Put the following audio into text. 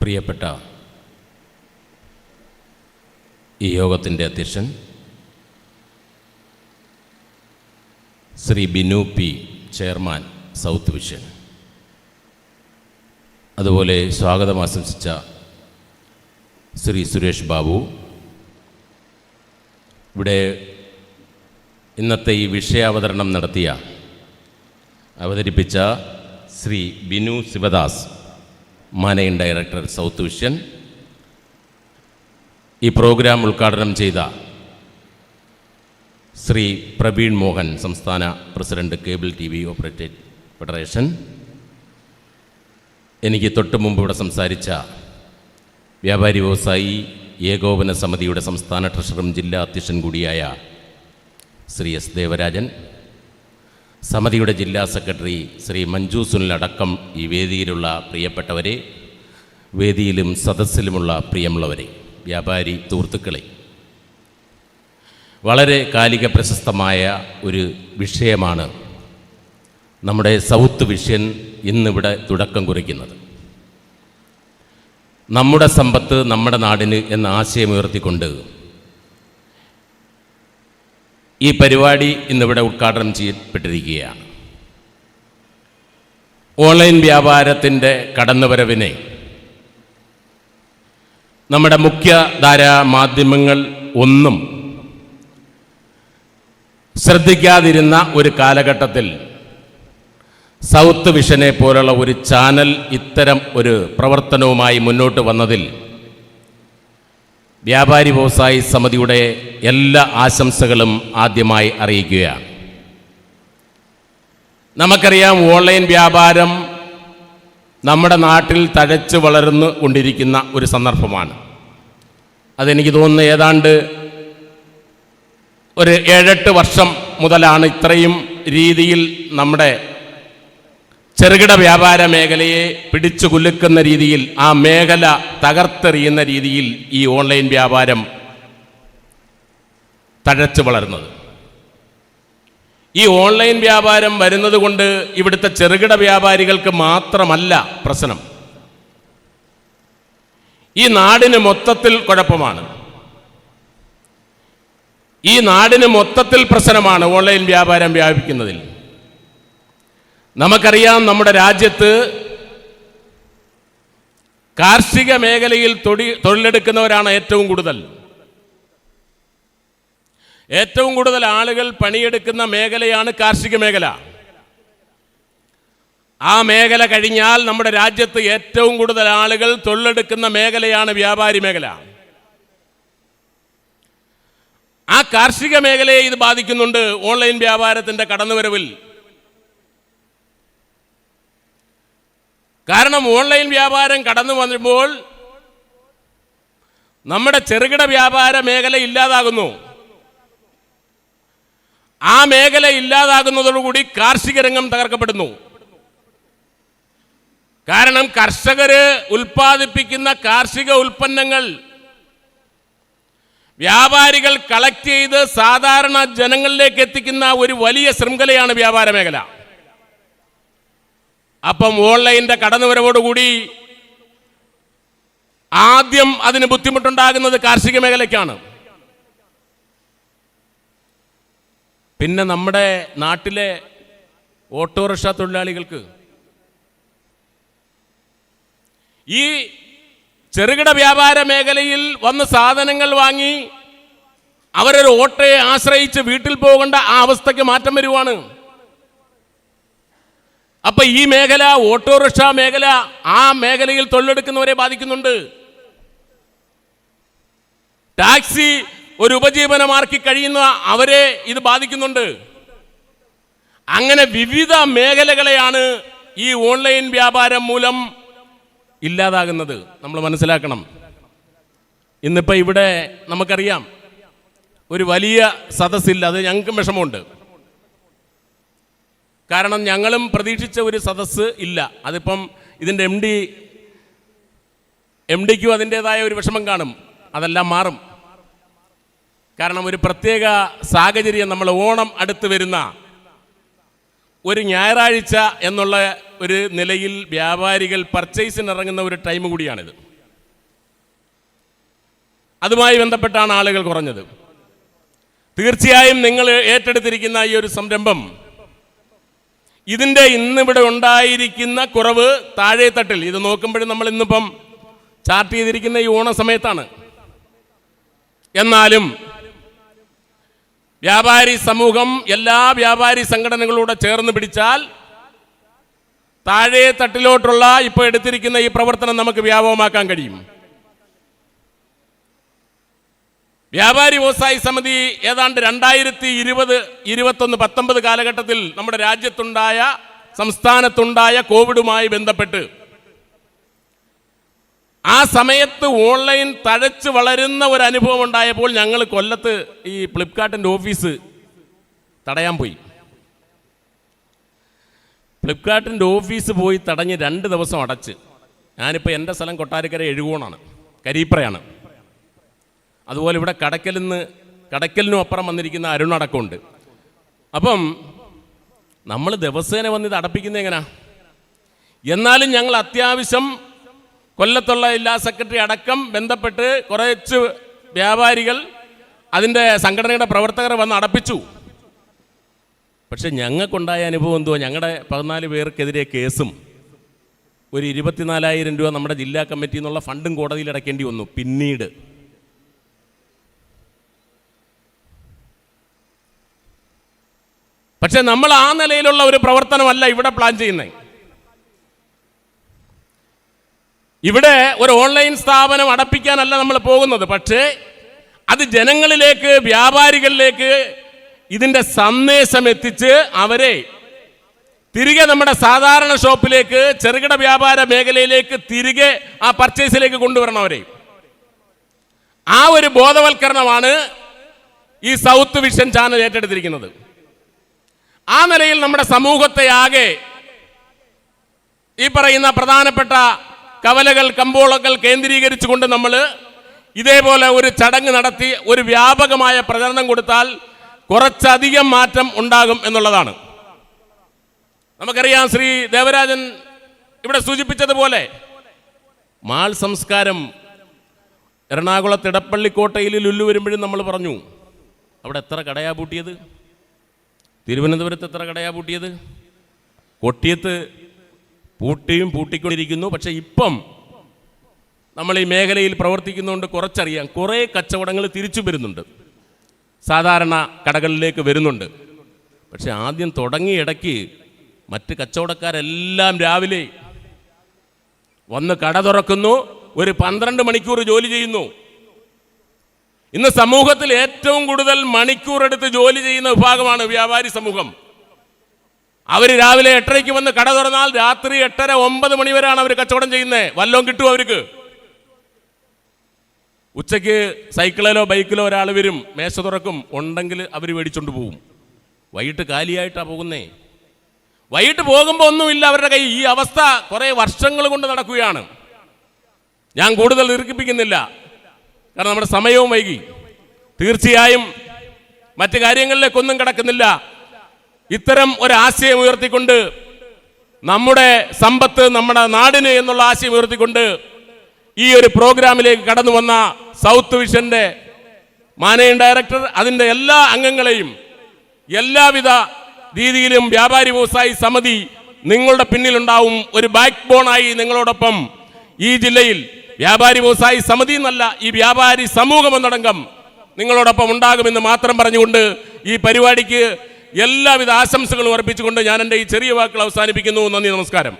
പ്രിയപ്പെട്ട ഈ യോഗത്തിൻ്റെ അധ്യക്ഷൻ Shri Binu P, chairman south vision, അതുപോലെ സ്വാഗതം ആശംസിച്ച ശ്രീ സുരേഷ് ബാബു, ഇവിടെ ഇന്നത്തെ ഈ വിഷയാവതരണം അവതരിപ്പിച്ച Shri Binu Sivadas, managing director south vision, ഈ പ്രോഗ്രാം ഉദ്ഘാടനം ചെയ്ത ശ്രീ പ്രവീൺ മോഹൻ, സംസ്ഥാന president cable TV operators federation, എനിക്ക് തൊട്ട് മുമ്പ് ഇവിടെ സംസാരിച്ച വ്യാപാരി വ്യവസായി ഏകോപന സമിതിയുടെ സംസ്ഥാന ട്രഷററും ജില്ലാ അധ്യക്ഷൻ കൂടിയായ ശ്രീ S. ദേവരാജൻ, സമിതിയുടെ ജില്ലാ സെക്രട്ടറി ശ്രീ മഞ്ജു സുനിൽ അടക്കം ഈ വേദിയിലുള്ള പ്രിയപ്പെട്ടവരെ, വേദിയിലും സദസ്സിലുമുള്ള പ്രിയമുള്ളവരെ, വ്യാപാരി സുഹൃത്തുക്കളെ, വളരെ കാലിക പ്രശസ്തമായ ഒരു വിഷയമാണ് നമ്മുടെ സൗത്ത് വിഷൻ ഇന്നിവിടെ തുടക്കം കുറിക്കുന്നത്. നമ്മുടെ സമ്പത്ത് നമ്മുടെ നാടിന് എന്ന ആശയമുയർത്തിക്കൊണ്ട് ഈ പരിപാടി ഇന്നിവിടെ ഉദ്ഘാടനം ചെയ്യപ്പെട്ടിരിക്കുകയാണ്. ഓൺലൈൻ വ്യാപാരത്തിൻ്റെ കടന്നുവരവിനെ നമ്മുടെ മുഖ്യധാരാ മാധ്യമങ്ങൾ ഒന്നും ശ്രദ്ധിക്കാതിരുന്ന ഒരു കാലഘട്ടത്തിൽ സൗത്ത് വിഷനെ പോലുള്ള ഒരു ചാനൽ ഇത്തരം ഒരു പ്രവർത്തനവുമായി മുന്നോട്ട് വന്നതിൽ വ്യാപാരി വ്യവസായി സമിതിയുടെ എല്ലാ ആശംസകളും ആദ്യമായി അറിയിക്കുകയാണ്. നമുക്കറിയാം, ഓൺലൈൻ വ്യാപാരം നമ്മുടെ നാട്ടിൽ തഴച്ചു വളർന്നു കൊണ്ടിരിക്കുന്ന ഒരു സന്ദർഭമാണ്. അതെനിക്ക് തോന്നുന്നു ഏതാണ്ട് ഒരു 7-8 വർഷം മുതലാണ് ഇത്രയും രീതിയിൽ നമ്മുടെ ചെറുകിട വ്യാപാര മേഖലയെ പിടിച്ചു കുലുക്കുന്ന രീതിയിൽ, ആ മേഖല തകർത്തെറിയുന്ന രീതിയിൽ ഈ ഓൺലൈൻ വ്യാപാരം തഴച്ചു വളർന്നത്. ഈ ഓൺലൈൻ വ്യാപാരം വരുന്നത് കൊണ്ട് ഇവിടുത്തെ ചെറുകിട വ്യാപാരികൾക്ക് മാത്രമല്ല പ്രശ്നം, ഈ നാടിന് മൊത്തത്തിൽ കുഴപ്പമാണ്. ഈ നാടിന് മൊത്തത്തിൽ പ്രശ്നമാണ് ഓൺലൈൻ വ്യാപാരം വ്യാപിക്കുന്നതിൽ. നമുക്കറിയാം, നമ്മുടെ രാജ്യത്ത് കാർഷിക മേഖലയിൽ തൊഴിലെടുക്കുന്നവരാണ് ഏറ്റവും കൂടുതൽ. ഏറ്റവും കൂടുതൽ ആളുകൾ പണിയെടുക്കുന്ന മേഖലയാണ് കാർഷിക മേഖല. ആ മേഖല കഴിഞ്ഞാൽ നമ്മുടെ രാജ്യത്ത് ഏറ്റവും കൂടുതൽ ആളുകൾ തൊഴിലെടുക്കുന്ന മേഖലയാണ് വ്യാപാരി മേഖല. ആ കാർഷിക മേഖലയെ ഇത് ബാധിക്കുന്നുണ്ട് ഓൺലൈൻ വ്യാപാരത്തിൻ്റെ കടന്നുവരവിൽ. കാരണം ഓൺലൈൻ വ്യാപാരം കടന്നു വന്നപ്പോൾ നമ്മുടെ ചെറുകിട വ്യാപാര മേഖല ഇല്ലാതാകുന്നു. ആ മേഖല ഇല്ലാതാകുന്നതോടുകൂടി കാർഷിക രംഗം തകർക്കപ്പെടുന്നു. കാരണം കർഷകര് ഉൽപ്പാദിപ്പിക്കുന്ന കാർഷിക ഉൽപ്പന്നങ്ങൾ വ്യാപാരികൾ കളക്ട് ചെയ്ത് സാധാരണ ജനങ്ങളിലേക്ക് എത്തിക്കുന്ന ഒരു വലിയ ശൃംഖലയാണ് വ്യാപാര മേഖല. അപ്പം ഓൺലൈൻ്റെ കടന്നുവരവോടുകൂടി ആദ്യം അതിന് ബുദ്ധിമുട്ടുണ്ടാകുന്നത് കാർഷിക മേഖലയ്ക്കാണ്. പിന്നെ നമ്മുടെ നാട്ടിലെ ഓട്ടോറിക്ഷ തൊഴിലാളികൾക്ക്, ഈ ചെറുകിട വ്യാപാര മേഖലയിൽ വന്ന് സാധനങ്ങൾ വാങ്ങി അവരൊരു ഓട്ടോയെ ആശ്രയിച്ച് വീട്ടിൽ പോകേണ്ട ആ അവസ്ഥയ്ക്ക് മാറ്റം വരുവാണ്. അപ്പൊ ഈ മേഖല, ഓട്ടോറിക്ഷ മേഖല, ആ മേഖലയിൽ തൊഴിലെടുക്കുന്നവരെ ബാധിക്കുന്നുണ്ട്. ടാക്സി ഒരു ഉപജീവനമാർക്കി കഴിയുന്ന അവരെ ഇത് ബാധിക്കുന്നുണ്ട്. അങ്ങനെ വിവിധ മേഖലകളെയാണ് ഈ ഓൺലൈൻ വ്യാപാരം മൂലം ഇല്ലാതാകുന്നത്. നമ്മൾ മനസ്സിലാക്കണം. ഇന്നിപ്പോൾ ഇവിടെ നമുക്കറിയാം, ഒരു വലിയ സദസ്സില്ല, അത് ഞങ്ങൾക്കും വിഷമമുണ്ട്. കാരണം ഞങ്ങളും പ്രതീക്ഷിച്ച ഒരു സദസ്സ് ഇല്ല. അതിപ്പം ഇതിൻ്റെ എം ഡിക്കും അതിൻ്റേതായ ഒരു വിഷമം കാണും. അതെല്ലാം മാറും. കാരണം ഒരു പ്രത്യേക സാഹചര്യം, നമ്മൾ ഓണം അടുത്ത് വരുന്ന ഒരു ഞായറാഴ്ച എന്നുള്ള ഒരു നിലയിൽ വ്യാപാരികൾ പർച്ചേസിന് ഇറങ്ങുന്ന ഒരു ടൈം കൂടിയാണിത്. അതുമായി ബന്ധപ്പെട്ടാണ് ആളുകൾ കുറഞ്ഞത്. തീർച്ചയായും നിങ്ങൾ ഏറ്റെടുത്തിരിക്കുന്ന ഈ ഒരു സംരംഭം ഇതിൻ്റെ ഇന്നിവിടെ ഉണ്ടായിരിക്കുന്ന കുറവ് താഴെത്തട്ടിൽ ഇത് നോക്കുമ്പോഴും നമ്മൾ ഇന്നിപ്പം ചാർട്ട് ചെയ്തിരിക്കുന്ന ഈ ഓണ സമയത്താണ്. എന്നാലും വ്യാപാരി സമൂഹം എല്ലാ വ്യാപാരി സംഘടനകളോടെ ചേർന്ന് പിടിച്ചാൽ താഴെ തട്ടിലോട്ടുള്ള ഇപ്പോൾ എടുത്തിരിക്കുന്ന ഈ പ്രവർത്തനം നമുക്ക് വ്യാപകമാക്കാൻ കഴിയും. വ്യാപാരി വ്യവസായി സമിതി ഏതാണ്ട് 2020, 2021, 2019 കാലഘട്ടത്തിൽ നമ്മുടെ രാജ്യത്തുണ്ടായ സംസ്ഥാനത്തുണ്ടായ കോവിഡുമായി ബന്ധപ്പെട്ട് ആ സമയത്ത് ഓൺലൈൻ തഴച്ച് വളരുന്ന ഒരു അനുഭവം ഉണ്ടായപ്പോൾ ഞങ്ങൾ കൊല്ലത്ത് ഈ ഫ്ലിപ്കാർട്ടിൻ്റെ ഓഫീസ് തടയാൻ പോയി. ഫ്ലിപ്കാർട്ടിൻ്റെ ഓഫീസ് പോയി തടഞ്ഞ് 2 ദിവസം അടച്ച്. ഞാനിപ്പോൾ എൻ്റെ സ്ഥലം കൊട്ടാരക്കര എഴുകോണാണ്, കരീപ്രയാണ്. അതുപോലെ ഇവിടെ കടക്കലിനും അപ്പുറം വന്നിരിക്കുന്ന അരുണടക്കമുണ്ട്. അപ്പം നമ്മൾ ദിവസേന വന്ന് ഇത് അടപ്പിക്കുന്നത് എങ്ങനെയാ? എന്നാലും ഞങ്ങൾ അത്യാവശ്യം കൊല്ലത്തുള്ള ജില്ലാ സെക്രട്ടറി അടക്കം ബന്ധപ്പെട്ട് കുറച്ച് വ്യാപാരികൾ അതിൻ്റെ സംഘടനയുടെ പ്രവർത്തകർ വന്ന് അടപ്പിച്ചു. പക്ഷെ ഞങ്ങൾക്കുണ്ടായ അനുഭവം എന്തുവാ? ഞങ്ങളുടെ 14 പേർക്കെതിരെ കേസും ഒരു 24,000 രൂപ നമ്മുടെ ജില്ലാ കമ്മിറ്റിയിൽ നിന്നുള്ള ഫണ്ടും കോടതിയിൽ അടയ്ക്കേണ്ടി വന്നു. പിന്നീട് പക്ഷെ നമ്മൾ ആ നിലയിലുള്ള ഒരു പ്രവർത്തനമല്ല ഇവിടെ പ്ലാൻ ചെയ്യുന്നത്. ഇവിടെ ഒരു ഓൺലൈൻ സ്ഥാപനം അടപ്പിക്കാനല്ല നമ്മൾ പോകുന്നത്. പക്ഷേ അത് ജനങ്ങളിലേക്ക്, വ്യാപാരികളിലേക്ക് ഇതിൻ്റെ സന്ദേശം എത്തിച്ച് അവരെ തിരികെ നമ്മുടെ സാധാരണ ഷോപ്പിലേക്ക്, ചെറുകിട വ്യാപാര മേഖലയിലേക്ക് തിരികെ ആ പർച്ചേസിലേക്ക് കൊണ്ടുവരണം അവരെ. ആ ഒരു ബോധവൽക്കരണമാണ് ഈ സൗത്ത് വിഷൻ ചാനൽ ഏറ്റെടുത്തിരിക്കുന്നത്. ആ നിലയിൽ നമ്മുടെ സമൂഹത്തെ ആകെ ഈ പറയുന്ന പ്രധാനപ്പെട്ട കവലകൾ, കമ്പോളങ്ങൾ കേന്ദ്രീകരിച്ചുകൊണ്ട് നമ്മൾ ഇതേപോലെ ഒരു ചടങ്ങ് നടത്തി ഒരു വ്യാപകമായ പ്രചരണം കൊടുത്താൽ കുറച്ചധികം മാറ്റം ഉണ്ടാകും എന്നുള്ളതാണ്. നമുക്കറിയാം, ശ്രീ ദേവരാജൻ ഇവിടെ സൂചിപ്പിച്ചതുപോലെ മാൾ സംസ്കാരം എറണാകുളത്ത് ഇടപ്പള്ളിക്കോട്ടയിൽ ലുല്ലു വരുമ്പോഴും നമ്മൾ പറഞ്ഞു, അവിടെ എത്ര കടയാ പൂട്ടിയത്? തിരുവനന്തപുരത്ത് എത്ര കടയാ പൂട്ടിയത്? കൊട്ടിയത്ത് പൂട്ടിക്കൊണ്ടിരിക്കുന്നു. പക്ഷേ ഇപ്പം നമ്മൾ ഈ മേഖലയിൽ പ്രവർത്തിക്കുന്നതുകൊണ്ട് കുറച്ചറിയാം, കുറേ കച്ചവടങ്ങൾ തിരിച്ചു വരുന്നുണ്ട്, സാധാരണ കടകളിലേക്ക് വരുന്നുണ്ട്. പക്ഷെ ആദ്യം തുടങ്ങിയ ഇടയ്ക്ക് മറ്റ് കച്ചവടക്കാരെല്ലാം രാവിലെ വന്ന് കട തുറക്കുന്നു, ഒരു 12 മണിക്കൂർ ജോലി ചെയ്യുന്നു. ഇന്ന് സമൂഹത്തിൽ ഏറ്റവും കൂടുതൽ മണിക്കൂർ എടുത്ത് ജോലി ചെയ്യുന്ന വിഭാഗമാണ് വ്യാപാരി സമൂഹം. അവർ രാവിലെ 8:30 വന്ന് കട തുറന്നാൽ രാത്രി 8:30, 9 മണി വരെയാണ് അവർ കച്ചവടം ചെയ്യുന്നത്. വല്ലതും കിട്ടുമോ അവർക്ക്? ഉച്ചയ്ക്ക് സൈക്കിളിലോ ബൈക്കിലോ ഒരാൾ വരും, മേശ തുറക്കും, ഉണ്ടെങ്കിൽ അവർ മേടിച്ചുകൊണ്ട് പോകും. വൈകിട്ട് കാലിയായിട്ടാണ് പോകുന്നേ. വൈകിട്ട് പോകുമ്പോൾ ഒന്നുമില്ല അവരുടെ കൈ. ഈ അവസ്ഥ കുറേ വർഷങ്ങൾ കൊണ്ട് നടക്കുകയാണ്. ഞാൻ കൂടുതൽ ദീർഘിപ്പിക്കുന്നില്ല, കാരണം നമ്മുടെ സമയവും വൈകി. തീർച്ചയായും മറ്റു കാര്യങ്ങളിലേക്കൊന്നും കിടക്കുന്നില്ല. ഇത്തരം ഒരാശയം ഉയർത്തിക്കൊണ്ട് നമ്മുടെ സമ്പത്ത് നമ്മുടെ നാടിന് എന്നുള്ള ആശയം ഉയർത്തിക്കൊണ്ട് ഈ ഒരു പ്രോഗ്രാമിലേക്ക് കടന്നു വന്ന സൗത്ത് വിഷന്റെ മാനേജിംഗ് ഡയറക്ടർ, അതിൻ്റെ എല്ലാ അംഗങ്ങളെയും എല്ലാവിധ രീതിയിലും വ്യാപാരി വ്യവസായി സമിതി നിങ്ങളുടെ പിന്നിലുണ്ടാവും. ഒരു ബാക്ക് ബോണായി നിങ്ങളോടൊപ്പം ഈ ജില്ലയിൽ വ്യാപാരി വ്യവസായി സമിതി എന്നല്ല, ഈ വ്യാപാരി സമൂഹം എന്നടങ്കം നിങ്ങളോടൊപ്പം ഉണ്ടാകുമെന്ന് മാത്രം പറഞ്ഞുകൊണ്ട് ഈ പരിപാടിക്ക് എല്ലാവിധ ആശംസകളും അർപ്പിച്ചുകൊണ്ട് ഞാൻ എൻ്റെ ഈ ചെറിയ വാക്കുകൾ അവസാനിപ്പിക്കുന്നു. നന്ദി, നമസ്കാരം.